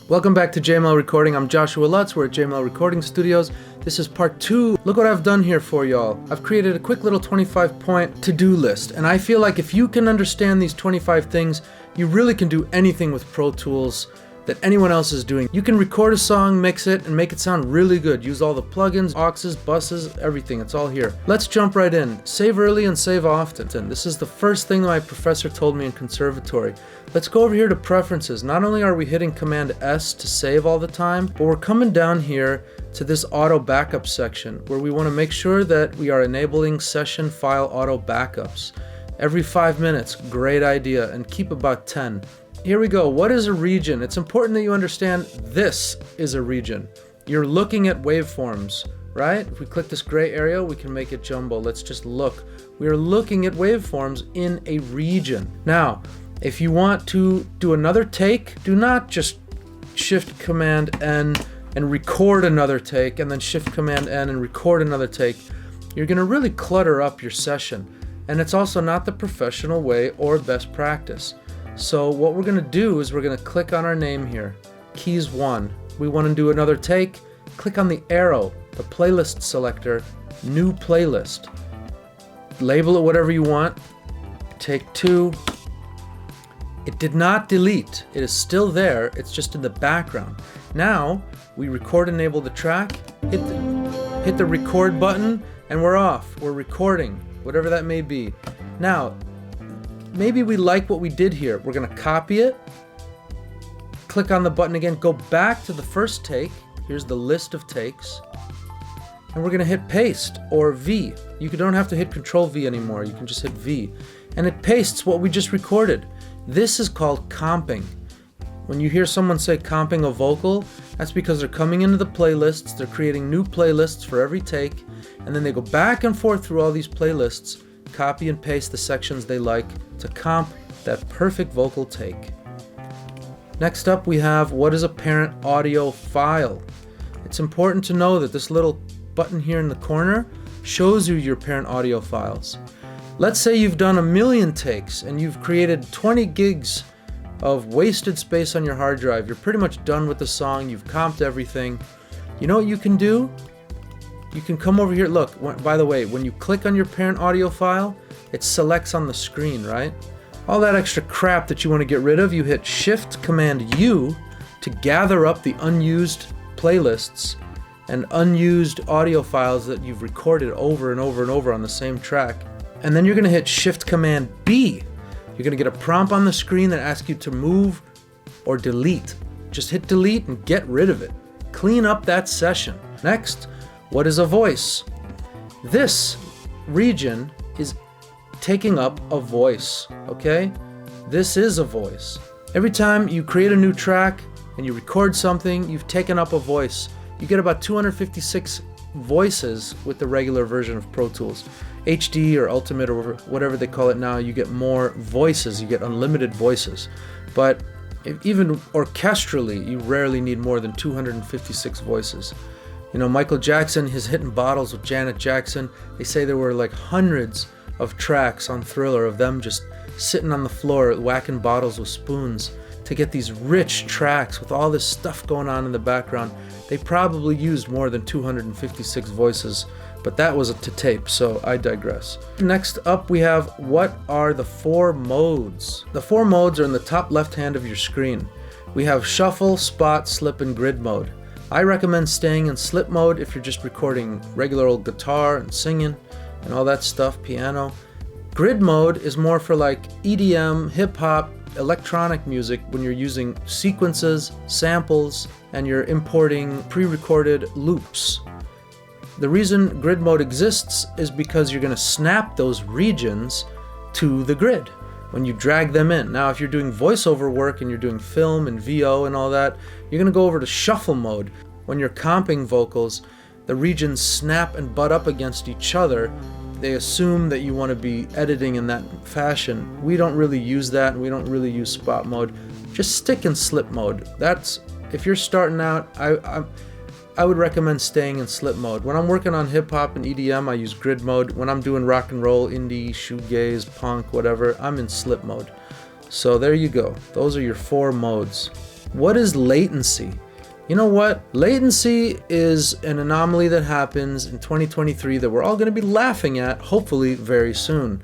Welcome back to JML Recording. I'm Joshua Lutz. We're at JML Recording Studios. This is part 2. Look what I've done here for y'all. I've created a quick little 25-point to-do list, and I feel like if you can understand these 25 things, you really can do anything with Pro Tools that anyone else is doing. You can record a song, mix it, and make it sound really good. Use all the plugins, auxes, buses, everything. It's all here. Let's jump right in. Save early and save often. This is the first thing that my professor told me in Conservatory. Let's go over here to Preferences. Not only are we hitting Command S to save all the time, but we're coming down here to this auto backup section where we want to make sure that we are enabling session file auto backups. Every 5 minutes, great idea, and keep about 10. Here we go. What is a region? It's important that you understand this is a region. You're looking at waveforms, right? If we click this gray area, we can make it jumbo. Let's just look. We are looking at waveforms in a region. Now, if you want to do another take, do not just Shift Command N and record another take, and then Shift Command N and record another take. You're going to really clutter up your session, and it's also not the professional way or best practice. So what we're going to do is we're going to click on our name here, keys 1. We want to do another take, click on the arrow, the playlist selector, new playlist. Label it whatever you want, take 2. It did not delete, it is still there, it's just in the background. Now, we record enable the track, hit the record button, and we're off. We're recording, whatever that may be. Now, maybe we like what we did here. We're going to copy it, click on the button again, go back to the first take. Here's the list of takes. And we're going to hit paste or V. You don't have to hit Control V anymore. You can just hit V. And it pastes what we just recorded. This is called comping. When you hear someone say comping a vocal, that's because they're coming into the playlists, they're creating new playlists for every take, and then they go back and forth through all these playlists, copy and paste the sections they like to comp that perfect vocal take. Next up we have what is a parent audio file. It's important to know that this little button here in the corner shows you your parent audio files. Let's say you've done 1,000,000 takes and you've created 20 gigs of wasted space on your hard drive. You're pretty much done with the song, you've comped everything. You know what you can do? You can come over here. Look, by the way, when you click on your parent audio file, it selects on the screen, right? All that extra crap that you want to get rid of, you hit Shift Command U to gather up the unused playlists and unused audio files that you've recorded over and over and over on the same track. And then you're going to hit Shift Command B. You're going to get a prompt on the screen that asks you to move or delete. Just hit delete and get rid of it. Clean up that session. Next, what is a voice? This region is taking up a voice, okay? This is a voice. Every time you create a new track and you record something, you've taken up a voice. You get about 256 voices with the regular version of Pro Tools. HD or Ultimate or whatever they call it now, you get more voices, you get unlimited voices. But even orchestrally, you rarely need more than 256 voices. You know, Michael Jackson, his hitting bottles with Janet Jackson, they say there were like hundreds of tracks on Thriller of them just sitting on the floor whacking bottles with spoons to get these rich tracks with all this stuff going on in the background. They probably used more than 256 voices, but that was to tape, so I digress. Next up we have what are the 4 modes. The 4 modes are in the top left hand of your screen. We have shuffle, spot, slip, and grid mode. I recommend staying in slip mode if you're just recording regular old guitar and singing and all that stuff, piano. Grid mode is more for like EDM, hip-hop, electronic music when you're using sequences, samples, and you're importing pre-recorded loops. The reason grid mode exists is because you're going to snap those regions to the grid when you drag them in. Now, if you're doing voiceover work and you're doing film and VO and all that, you're going to go over to shuffle mode. When you're comping vocals, the regions snap and butt up against each other. They assume that you want to be editing in that fashion. We don't really use that, and we don't really use spot mode. Just stick in slip mode. That's, if you're starting out, I would recommend staying in slip mode. When I'm working on hip hop and EDM, I use grid mode. When I'm doing rock and roll, indie, shoegaze, punk, whatever, I'm in slip mode. So there you go. Those are your 4 modes. What is latency? You know what? Latency is an anomaly that happens in 2023 that we're all going to be laughing at, hopefully very soon.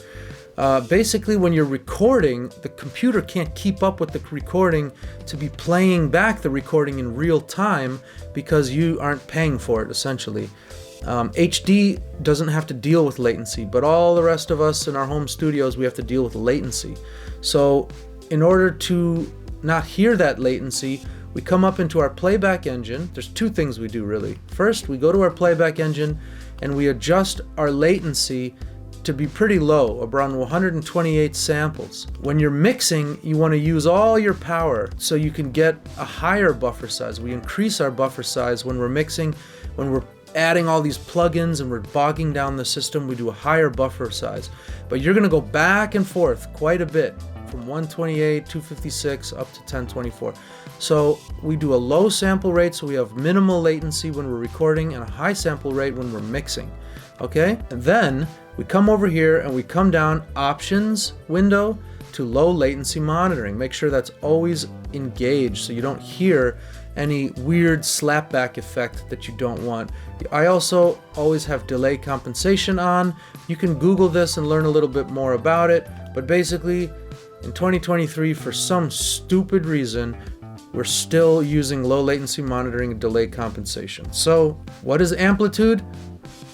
Basically, when you're recording, the computer can't keep up with the recording to be playing back the recording in real time because you aren't paying for it, essentially. HD doesn't have to deal with latency, but all the rest of us in our home studios, we have to deal with latency. So in order to not hear that latency, we come up into our playback engine. There's two things we do really. First, we go to our playback engine and we adjust our latency to be pretty low, around 128 samples. When you're mixing, you want to use all your power so you can get a higher buffer size. We increase our buffer size when we're mixing, when we're adding all these plugins and we're bogging down the system, we do a higher buffer size. But you're going to go back and forth quite a bit from 128, 256 up to 1024. So we do a low sample rate so we have minimal latency when we're recording and a high sample rate when we're mixing. Okay? And then we come over here and we come down options window to low latency monitoring. Make sure that's always engaged so you don't hear any weird slapback effect that you don't want. I also always have delay compensation on. You can Google this and learn a little bit more about it, but basically in 2023, for some stupid reason, we're still using low latency monitoring and delay compensation. So what is amplitude?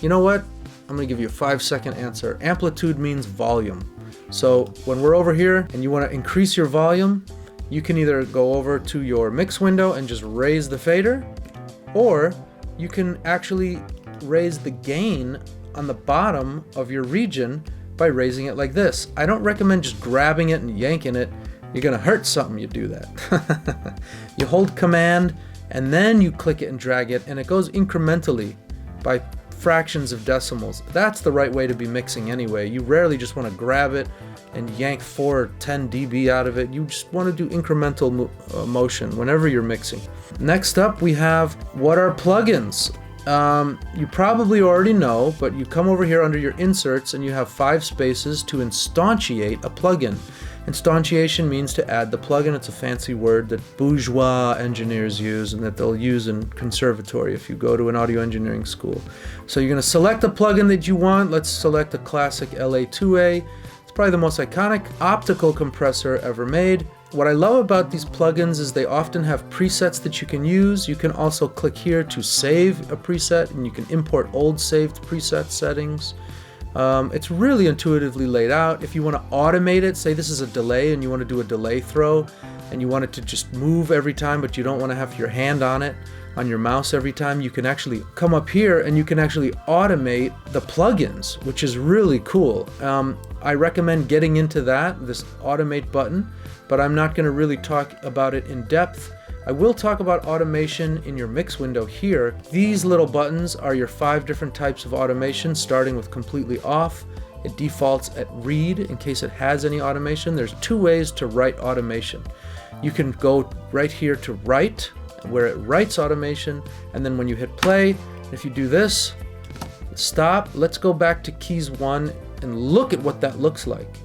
You know what? I'm going to give you a 5-second answer. Amplitude means volume. So when we're over here and you want to increase your volume, you can either go over to your mix window and just raise the fader, or you can actually raise the gain on the bottom of your region by raising it like this. I don't recommend just grabbing it and yanking it. You're going to hurt something you do that. You hold command and then you click it and drag it, and it goes incrementally by fractions of decimals. That's the right way to be mixing anyway. You rarely just want to grab it and yank 4 or 10 dB out of it. You just want to do incremental motion whenever you're mixing. Next up, we have what are plugins. You probably already know, but you come over here under your inserts and you have 5 spaces to instantiate a plugin. Instantiation means to add the plugin. It's a fancy word that bourgeois engineers use and that they'll use in Conservatory if you go to an audio engineering school. So you're going to select a plugin that you want. Let's select a classic LA2A. It's probably the most iconic optical compressor ever made. What I love about these plugins is they often have presets that you can use. You can also click here to save a preset and you can import old saved preset settings. It's really intuitively laid out. If you want to automate it, say this is a delay and you want to do a delay throw and you want it to just move every time, but you don't want to have your hand on it, on your mouse every time, you can actually come up here and you can actually automate the plugins, which is really cool. I recommend getting into that, this automate button, but I'm not going to really talk about it in depth. I will talk about automation in your mix window here. These little buttons are your 5 different types of automation, starting with completely off. It defaults at read in case it has any automation. There's 2 ways to write automation. You can go right here to write, where it writes automation, and then when you hit play, if you do this, stop. Let's go back to keys 1 and look at what that looks like.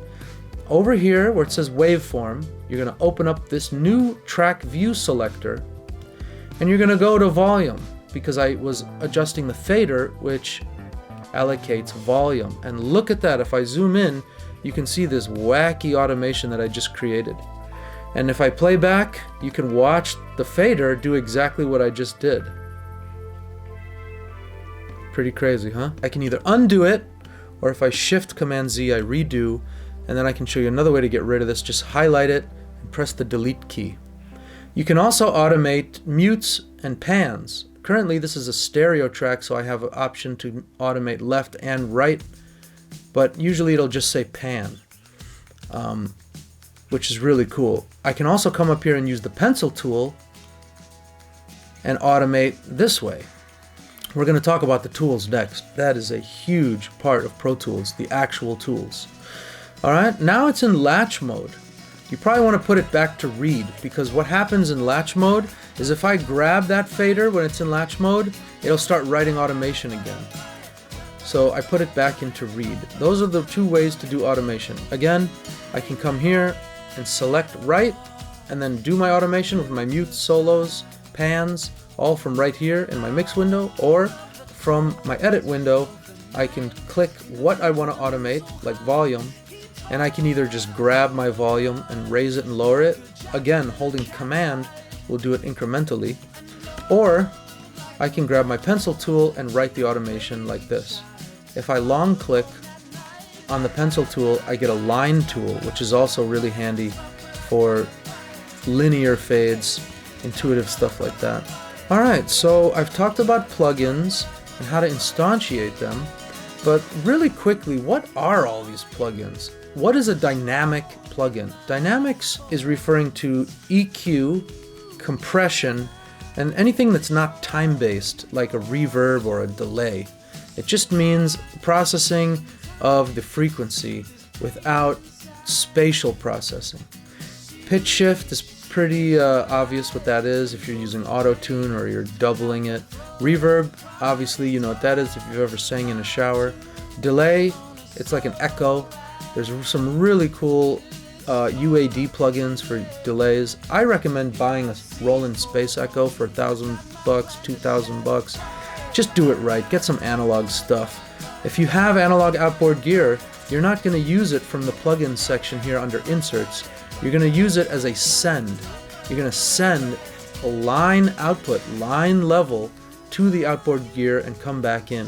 Over here where it says waveform, you're going to open up this new track view selector and you're going to go to volume because I was adjusting the fader, which allocates volume. And look at that. If I zoom in, you can see this wacky automation that I just created. And if I play back, you can watch the fader do exactly what I just did. Pretty crazy, huh? I can either undo it, or if I shift Command Z, I redo. And then I can show you another way to get rid of this. Just highlight it and press the delete key. You can also automate mutes and pans. Currently this is a stereo track, so I have an option to automate left and right, but usually it'll just say pan, which is really cool. I can also come up here and use the pencil tool and automate this way. We're going to talk about the tools next. That is a huge part of Pro Tools, the actual tools. Alright, now it's in latch mode. You probably want to put it back to read, because what happens in latch mode is if I grab that fader when it's in latch mode, it'll start writing automation again. So I put it back into read. Those are the 2 ways to do automation. Again, I can come here and select write, and then do my automation with my mutes, solos, pans, all from right here in my mix window, or from my edit window, I can click what I want to automate, like volume, and I can either just grab my volume and raise it and lower it. Again, holding Command will do it incrementally. Or I can grab my pencil tool and write the automation like this. If I long click on the pencil tool, I get a line tool, which is also really handy for linear fades, intuitive stuff like that. Alright, so I've talked about plugins and how to instantiate them, but really quickly, what are all these plugins? What is a dynamic plugin? Dynamics is referring to EQ, compression, and anything that's not time-based, like a reverb or a delay. It just means processing of the frequency without spatial processing. Pitch shift is pretty obvious what that is if you're using auto-tune or you're doubling it. Reverb, obviously you know what that is if you've ever sang in a shower. Delay, it's like an echo. There's some really cool UAD plugins for delays. I recommend buying a Roland Space Echo for $1,000, $2,000. Just do it right. Get some analog stuff. If you have analog outboard gear, you're not going to use it from the plugins section here under inserts. You're going to use it as a send. You're going to send a line output, line level, to the outboard gear and come back in.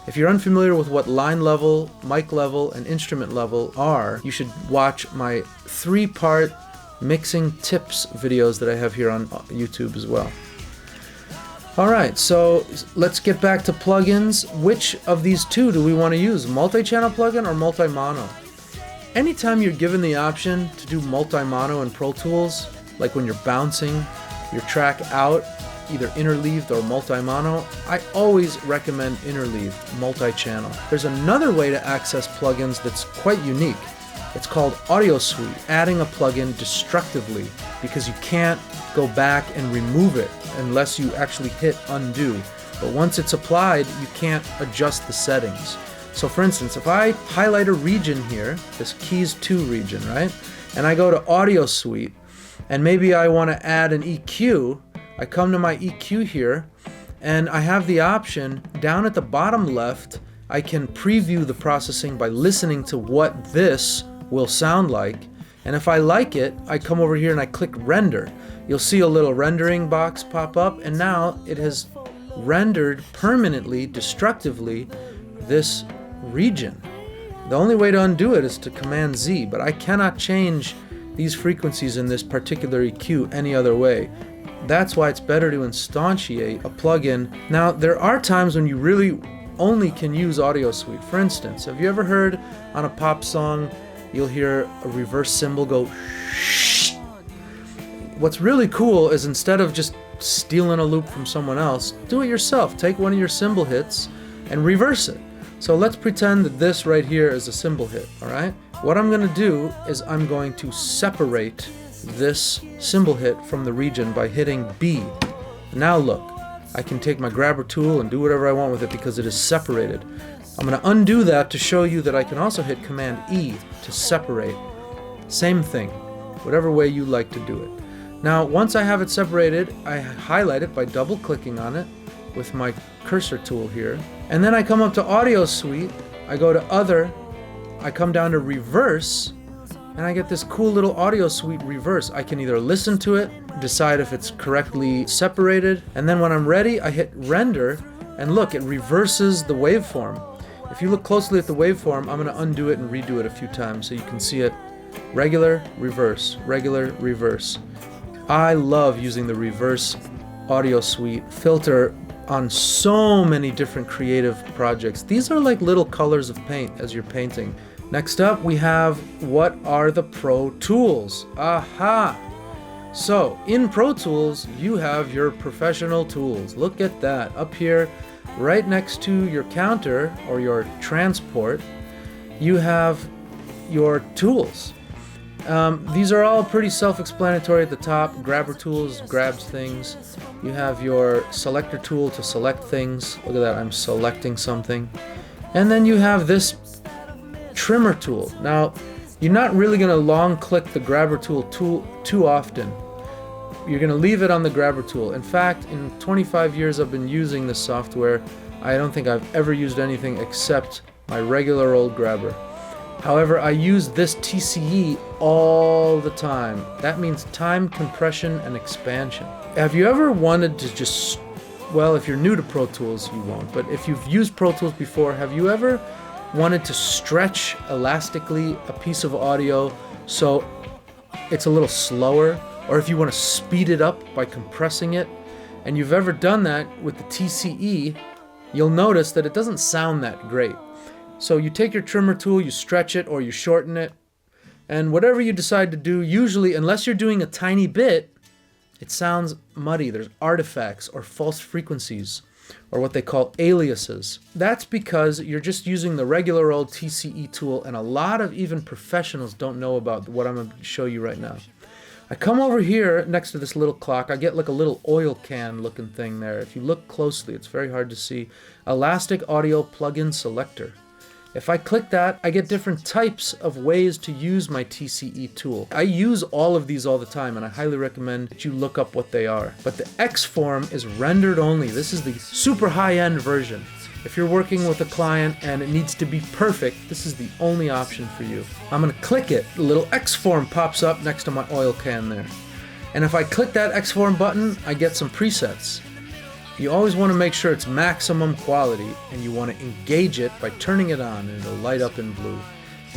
If you're unfamiliar with what line level, mic level, and instrument level are, you should watch my 3-part mixing tips videos that I have here on YouTube as well. Alright, so let's get back to plugins. Which of these two do we want to use? Multi-channel plugin or multi-mono? Anytime you're given the option to do multi-mono in Pro Tools, like when you're bouncing your track out, either interleaved or multi-mono, I always recommend interleaved, multi-channel. There's another way to access plugins that's quite unique. It's called Audio Suite, adding a plugin destructively, because you can't go back and remove it unless you actually hit undo. But once it's applied, you can't adjust the settings. So for instance, if I highlight a region here, this Keys 2 region, right? And I go to Audio Suite, and maybe I want to add an EQ, I come to my EQ here, and I have the option down at the bottom left. I can preview the processing by listening to what this will sound like, and if I like it, I come over here and I click render. You'll see a little rendering box pop up, and now it has rendered permanently, destructively, this region. The only way to undo it is to Command Z, but I cannot change these frequencies in this particular EQ any other way. That's why it's better to instantiate a plugin. Now, there are times when you really only can use Audio Suite. For instance, have you ever heard on a pop song, you'll hear a reverse cymbal go shh? What's really cool is instead of just stealing a loop from someone else, do it yourself. Take one of your cymbal hits and reverse it. So let's pretend that this right here is a cymbal hit, all right? What I'm going to do is I'm going to separate this cymbal hit from the region by hitting B. Now look, I can take my grabber tool and do whatever I want with it because it is separated. I'm going to undo that to show you that I can also hit Command E to separate. Same thing, whatever way you like to do it. Now once I have it separated, I highlight it by double clicking on it with my cursor tool here, and then I come up to Audio Suite, I go to Other, I come down to Reverse, and I get this cool little Audio Suite reverse. I can either listen to it, decide if it's correctly separated, and then when I'm ready, I hit render, and look, it reverses the waveform. If you look closely at the waveform, I'm going to undo it and redo it a few times so you can see it. Regular, reverse, regular, reverse. I love using the Reverse Audio Suite filter on so many different creative projects. These are like little colors of paint as you're painting. Next up, we have what are the Pro Tools? Aha! So, in Pro Tools, you have your professional tools. Look at that. Up here, right next to your counter, or your transport, you have your tools. These are all pretty self-explanatory at the top. Grabber tools grabs things. You have your selector tool to select things. Look at that, I'm selecting something. And then you have this trimmer tool. Now, You're not really going to long click the grabber tool too often. You're going to leave it on the grabber tool. In fact, in 25 years I've been using this software, I don't think I've ever used anything except my regular old grabber. However, I use this TCE all the time. That means time compression and expansion. Have you ever wanted to just, well, if you're new to Pro Tools, you won't, but if you've used Pro Tools before, have you ever wanted to stretch elastically a piece of audio so it's a little slower, or if you want to speed it up by compressing it, and you've ever done that with the TCE, you'll notice that it doesn't sound that great. So you take your trimmer tool, you stretch it or you shorten it, and whatever you decide to do, usually, unless you're doing a tiny bit, it sounds muddy. There's artifacts or false frequencies, or what they call aliases. That's because you're just using the regular old TCE tool, and a lot of even professionals don't know about what I'm going to show you right now. I come over here next to this little clock. I get like a little oil can looking thing there. If you look closely, it's very hard to see. Elastic Audio Plugin Selector. If I click that, I get different types of ways to use my TCE tool. I use all of these all the time, and I highly recommend that you look up what they are. But the X form is rendered only. This is the super high-end version. If you're working with a client and it needs to be perfect, this is the only option for you. I'm gonna click it. The little X form pops up next to my oil can there. And if I click that X form button, I get some presets. You always want to make sure it's maximum quality, and you want to engage it by turning it on, and it'll light up in blue.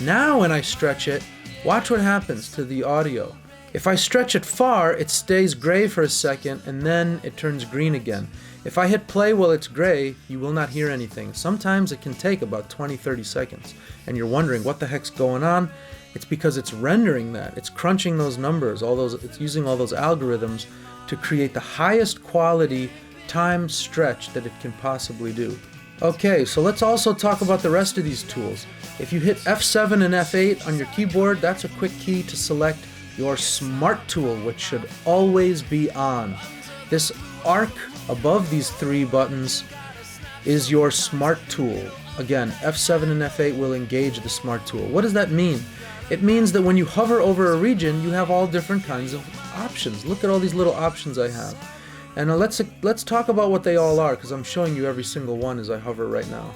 Now when I stretch it, watch what happens to the audio. If I stretch it far, it stays gray for a second, and then it turns green again. If I hit play while it's gray, you will not hear anything. Sometimes it can take about 20-30 seconds, and you're wondering what the heck's going on. It's because it's rendering that. It's crunching those numbers, it's using all those algorithms to create the highest quality time stretch that it can possibly do. Okay, so let's also talk about the rest of these tools. If you hit F7 and F8 on your keyboard, that's a quick key to select your Smart tool, which should always be on. This arc above these three buttons is your Smart tool. Again, F7 and F8 will engage the Smart tool. What does that mean? It means that when you hover over a region, you have all different kinds of options. Look at all these little options I have. And let's talk about what they all are, because I'm showing you every single one as I hover right now.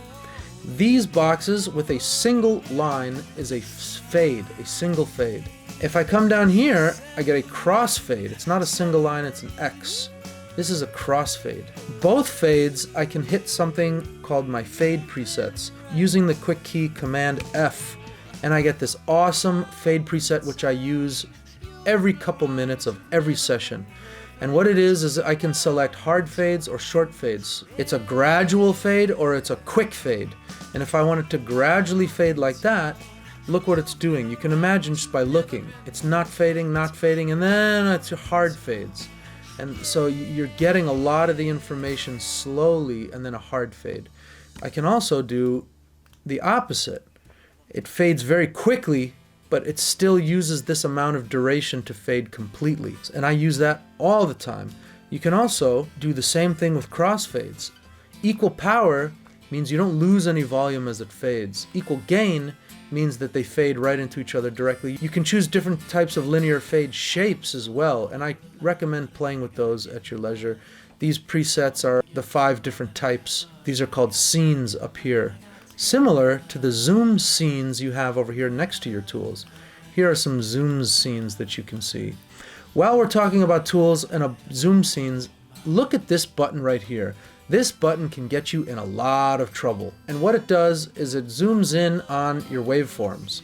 These boxes with a single line is a fade, a single fade. If I come down here, I get a crossfade. It's not a single line, it's an X. This is a crossfade. Both fades, I can hit something called my fade presets using the quick key Command F, and I get this awesome fade preset which I use every couple minutes of every session. And what it is I can select hard fades or short fades. It's a gradual fade or it's a quick fade. And if I want it to gradually fade like that, look what it's doing. You can imagine just by looking. It's not fading, and then it's hard fades. And so you're getting a lot of the information slowly and then a hard fade. I can also do the opposite. It fades very quickly, but it still uses this amount of duration to fade completely. And I use that all the time. You can also do the same thing with crossfades. Equal power means you don't lose any volume as it fades. Equal gain means that they fade right into each other directly. You can choose different types of linear fade shapes as well, and I recommend playing with those at your leisure. These presets are the 5 different types. These are called scenes up here. Similar to the zoom scenes you have over here next to your tools. Here are some zoom scenes that you can see. While we're talking about tools and zoom scenes, look at this button right here. This button can get you in a lot of trouble. And what it does is it zooms in on your waveforms.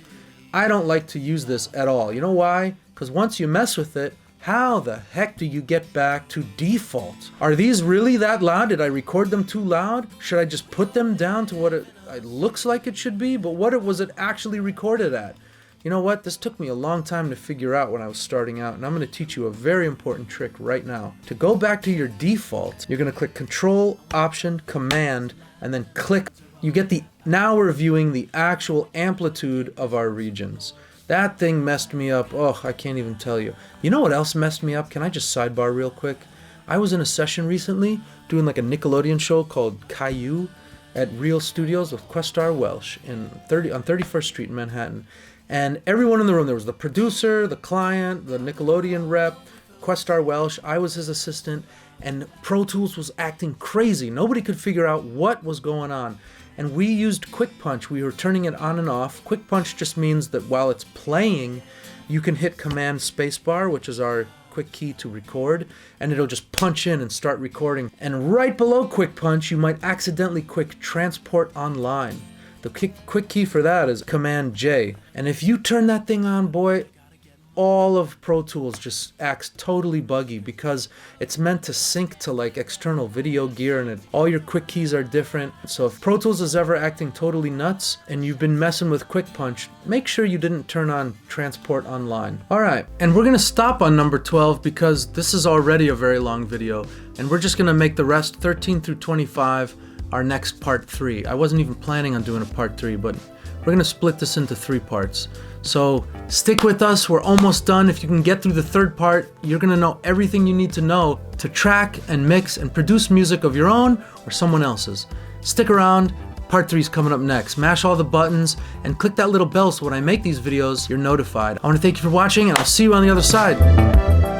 I don't like to use this at all. You know why? Because once you mess with it, how the heck do you get back to default? Are these really that loud? Did I record them too loud? Should I just put them down to what it looks like it should be? But what was it actually recorded at? You know what? This took me a long time to figure out when I was starting out, and I'm going to teach you a very important trick right now. To go back to your default, you're going to click Control, Option, Command, and then click. You get now we're viewing the actual amplitude of our regions. That thing messed me up. Oh, I can't even tell you. You know what else messed me up? Can I just sidebar real quick? I was in a session recently doing like a Nickelodeon show called Caillou at Real Studios with Questar Welsh on 31st Street in Manhattan. And everyone in the room, there was the producer, the client, the Nickelodeon rep, Questar Welsh, I was his assistant, and Pro Tools was acting crazy. Nobody could figure out what was going on. And we used Quick Punch. We were turning it on and off. Quick Punch just means that while it's playing, you can hit Command Spacebar, which is our quick key to record, and it'll just punch in and start recording. And right below Quick Punch, you might accidentally click Transport Online. The quick key for that is Command J. And if you turn that thing on, boy, all of Pro Tools just acts totally buggy because it's meant to sync to like external video gear, and all your quick keys are different. So if Pro Tools is ever acting totally nuts and you've been messing with Quick Punch, make sure you didn't turn on Transport Online. Alright, and we're gonna stop on number 12 because this is already a very long video, and we're just gonna make the rest 13 through 25 our next part 3. I wasn't even planning on doing a part 3, but we're gonna split this into 3 parts. So stick with us, we're almost done. If you can get through the 3rd part, you're gonna know everything you need to know to track and mix and produce music of your own or someone else's. Stick around, part 3 is coming up next. Mash all the buttons and click that little bell so when I make these videos, you're notified. I wanna thank you for watching, and I'll see you on the other side.